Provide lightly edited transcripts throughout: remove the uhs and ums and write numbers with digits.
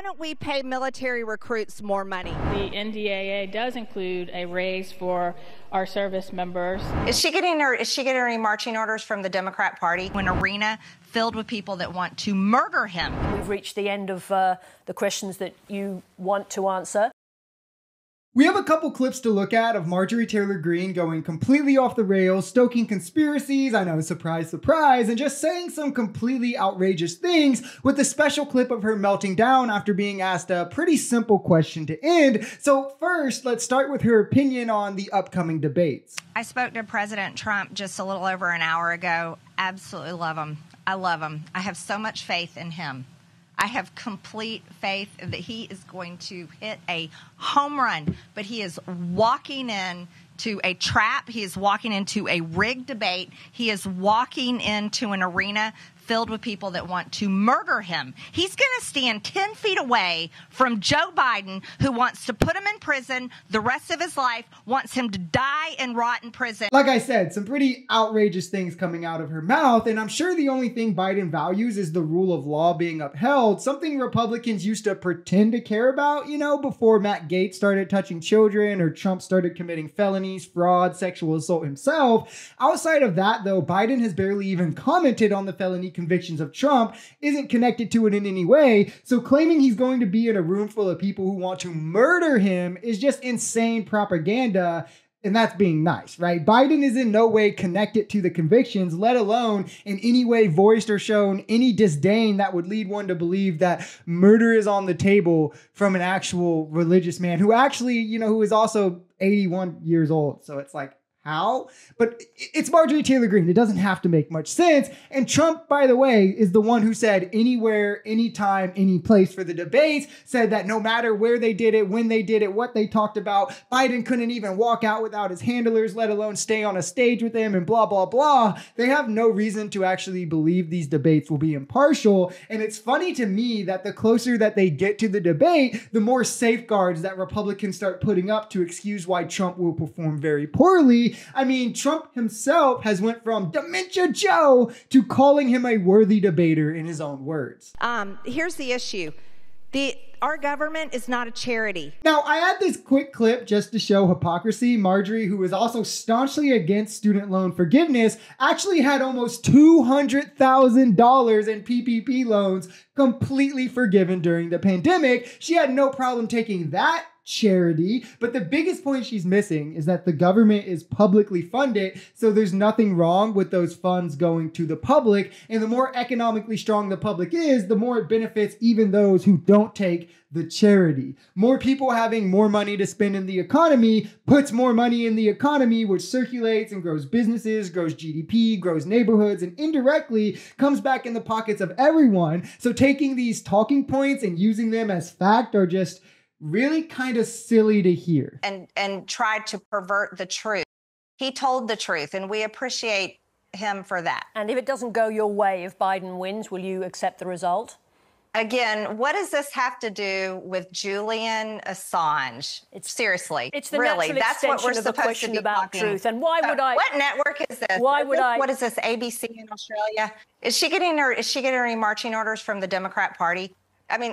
why don't we pay military recruits more money? The NDAA does include a raise for our service members. Is she getting any marching orders from the Democrat Party? An arena filled with people that want to murder him. We've reached the end of the questions that you want to answer. We have a couple clips to look at of Marjorie Taylor Greene going completely off the rails, stoking conspiracies, I know, surprise, surprise, and just saying some completely outrageous things, with a special clip of her melting down after being asked a pretty simple question to end. So first, let's start with her opinion on the upcoming debates. I spoke to President Trump just a little over an hour ago. Absolutely love him. I love him. I have so much faith in him. I have complete faith that he is going to hit a home run, but he is walking in to a trap. He is walking into a rigged debate. He is walking into an arena filled with people that want to murder him. He's going to stand 10 feet away from Joe Biden, who wants to put him in prison the rest of his life, wants him to die and rot in prison. Like I said, some pretty outrageous things coming out of her mouth, and I'm sure the only thing Biden values is the rule of law being upheld, something Republicans used to pretend to care about, you know, before Matt Gaetz started touching children or Trump started committing felonies, fraud, sexual assault himself. Outside of that, though, Biden has barely even commented on the felony convictions of Trump, isn't connected to it in any way, so claiming he's going to be in a room full of people who want to murder him is just insane propaganda. And that's being nice, right? Biden is in no way connected to the convictions, let alone in any way voiced or shown any disdain that would lead one to believe that murder is on the table from an actual religious man who actually, you know, who is also 81 years old. So it's like, how? But it's Marjorie Taylor Greene. It doesn't have to make much sense. And Trump, by the way, is the one who said anywhere, anytime, any place for the debates, said that no matter where they did it, when they did it, what they talked about, Biden couldn't even walk out without his handlers, let alone stay on a stage with him and blah, blah, blah. They have no reason to actually believe these debates will be impartial. And it's funny to me that the closer that they get to the debate, the more safeguards that Republicans start putting up to excuse why Trump will perform very poorly. I mean, Trump himself has went from Dementia Joe to calling him a worthy debater in his own words. Here's the issue. Our government is not a charity. Now, I add this quick clip just to show hypocrisy. Marjorie, who is also staunchly against student loan forgiveness, actually had almost $200,000 in PPP loans completely forgiven during the pandemic. She had no problem taking that charity, but the biggest point she's missing is that the government is publicly funded, so there's nothing wrong with those funds going to the public, and the more economically strong the public is, the more it benefits even those who don't take the charity. More people having more money to spend in the economy puts more money in the economy, which circulates and grows businesses, grows GDP, grows neighborhoods, and indirectly comes back in the pockets of everyone. So taking these talking points and using them as fact are just really kind of silly to hear. And tried to pervert the truth. He told the truth, and we appreciate him for that. And if it doesn't go your way, if Biden wins, will you accept the result? Again, what does this have to do with Julian Assange? Seriously, it's the really, natural that's what we're extension of the supposed to question be about talking truth. And why would I? What network is this? What is this? ABC in Australia? Is she getting any marching orders from the Democrat Party? I mean,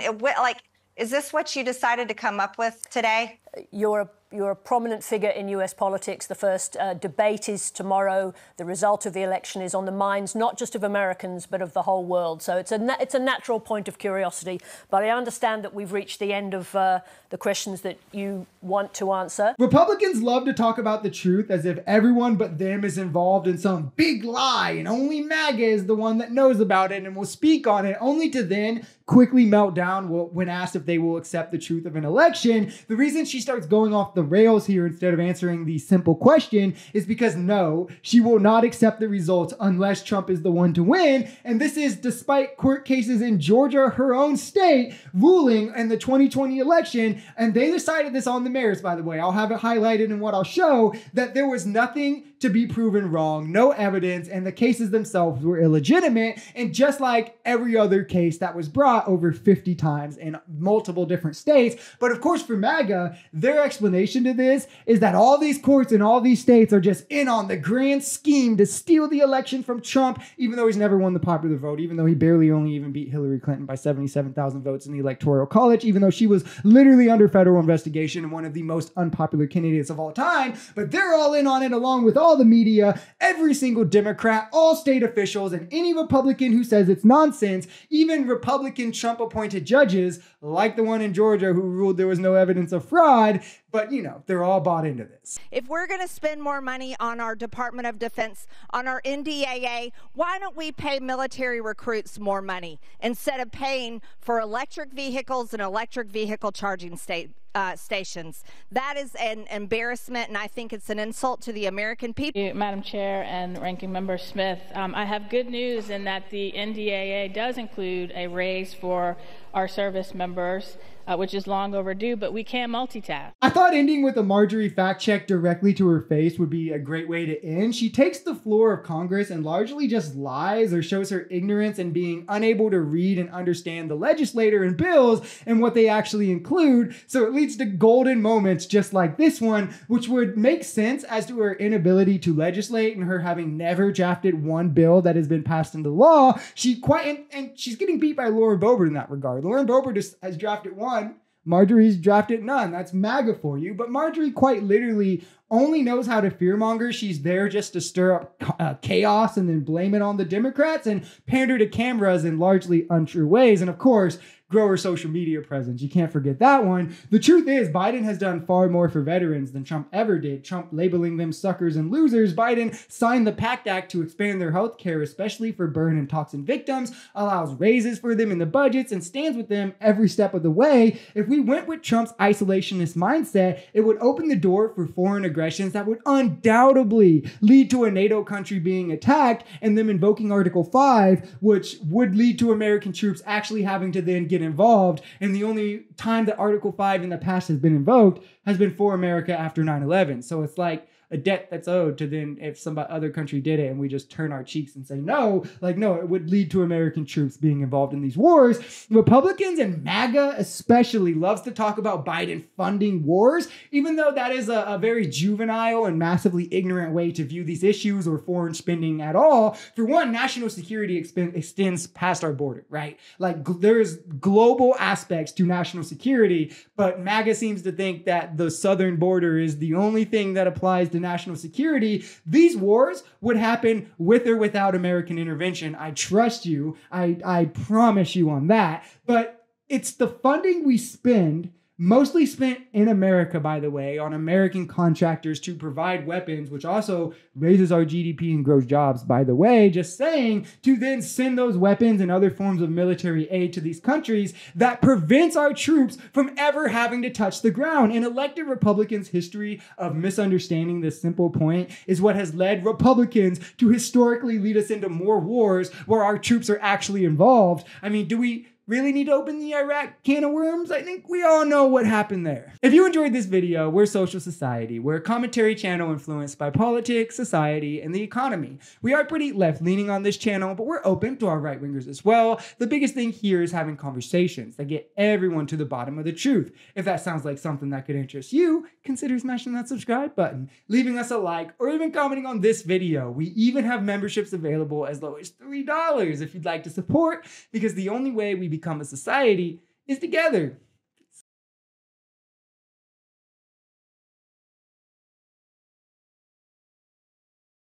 is this what you decided to come up with today? You're a prominent figure in US politics. The first debate is tomorrow. The result of the election is on the minds not just of Americans, but of the whole world. So it's a natural point of curiosity. But I understand that we've reached the end of the questions that you want to answer. Republicans love to talk about the truth as if everyone but them is involved in some big lie, and only MAGA is the one that knows about it and will speak on it, only to then quickly melt down when asked if they will accept the truth of an election. The reason she starts going off the rails here instead of answering the simple question is because no, she will not accept the results unless Trump is the one to win. And this is despite court cases in Georgia, her own state, ruling in the 2020 election. And they decided this on the merits, by the way. I'll have it highlighted in what I'll show, that there was nothing to be proven wrong, no evidence, and the cases themselves were illegitimate, and just like every other case that was brought over 50 times in multiple different states. But of course, for MAGA, their explanation to this is that all these courts in all these states are just in on the grand scheme to steal the election from Trump, even though he's never won the popular vote, even though he barely only even beat Hillary Clinton by 77,000 votes in the Electoral College, even though she was literally under federal investigation and one of the most unpopular candidates of all time. But they're all in on it, along with all the media, every single Democrat, all state officials, and any Republican who says it's nonsense, even Republican Trump-appointed judges, like the one in Georgia who ruled there was no evidence of fraud. But, you know, they're all bought into this. If we're going to spend more money on our Department of Defense, on our NDAA, why don't we pay military recruits more money instead of paying for electric vehicles and electric vehicle charging stations? That is an embarrassment, and I think it's an insult to the American people. Madam Chair and Ranking Member Smith, I have good news in that the NDAA does include a raise for our service members, which is long overdue, but we can multitask. I thought ending with a Marjorie fact check directly to her face would be a great way to end. She takes the floor of Congress and largely just lies or shows her ignorance and being unable to read and understand the legislator and bills and what they actually include. So it leads to golden moments just like this one, which would make sense as to her inability to legislate and her having never drafted one bill that has been passed into law. She's getting beat by Lauren Boebert in that regard. Lauren Boebert has drafted one. Marjorie's drafted none. That's MAGA for you. But Marjorie quite literally only knows how to fearmonger. She's there just to stir up chaos and then blame it on the Democrats and pander to cameras in largely untrue ways. And of course, grow her social media presence. You can't forget that one. The truth is, Biden has done far more for veterans than Trump ever did. Trump labeling them suckers and losers. Biden signed the PACT Act to expand their health care, especially for burn and toxin victims, allows raises for them in the budgets, and stands with them every step of the way. If we went with Trump's isolationist mindset, it would open the door for foreign aggressions that would undoubtedly lead to a NATO country being attacked and them invoking Article 5, which would lead to American troops actually having to then get involved. And the only time that Article 5 in the past has been invoked has been for America after 9/11. So it's like a debt that's owed to then if some other country did it and we just turn our cheeks and say no, like no, it would lead to American troops being involved in these wars. Republicans and MAGA especially loves to talk about Biden funding wars, even though that is a very juvenile and massively ignorant way to view these issues or foreign spending at all. For one, national security extends past our border, right? Like there's global aspects to national security, but MAGA seems to think that the southern border is the only thing that applies to national security. These wars would happen with or without American intervention. I trust you. I promise you on that. But it's the funding we spend, mostly spent in America, by the way, on American contractors to provide weapons, which also raises our GDP and grows jobs, by the way, just saying, to then send those weapons and other forms of military aid to these countries that prevents our troops from ever having to touch the ground. And elected Republicans' history of misunderstanding this simple point is what has led Republicans to historically lead us into more wars where our troops are actually involved. I mean, do we really need to open the Iraq can of worms? I think we all know what happened there. If you enjoyed this video, we're Social Society. We're a commentary channel influenced by politics, society, and the economy. We are pretty left-leaning on this channel, but we're open to our right-wingers as well. The biggest thing here is having conversations that get everyone to the bottom of the truth. If that sounds like something that could interest you, consider smashing that subscribe button, leaving us a like, or even commenting on this video. We even have memberships available as low as $3 if you'd like to support, because the only way we become a society is together.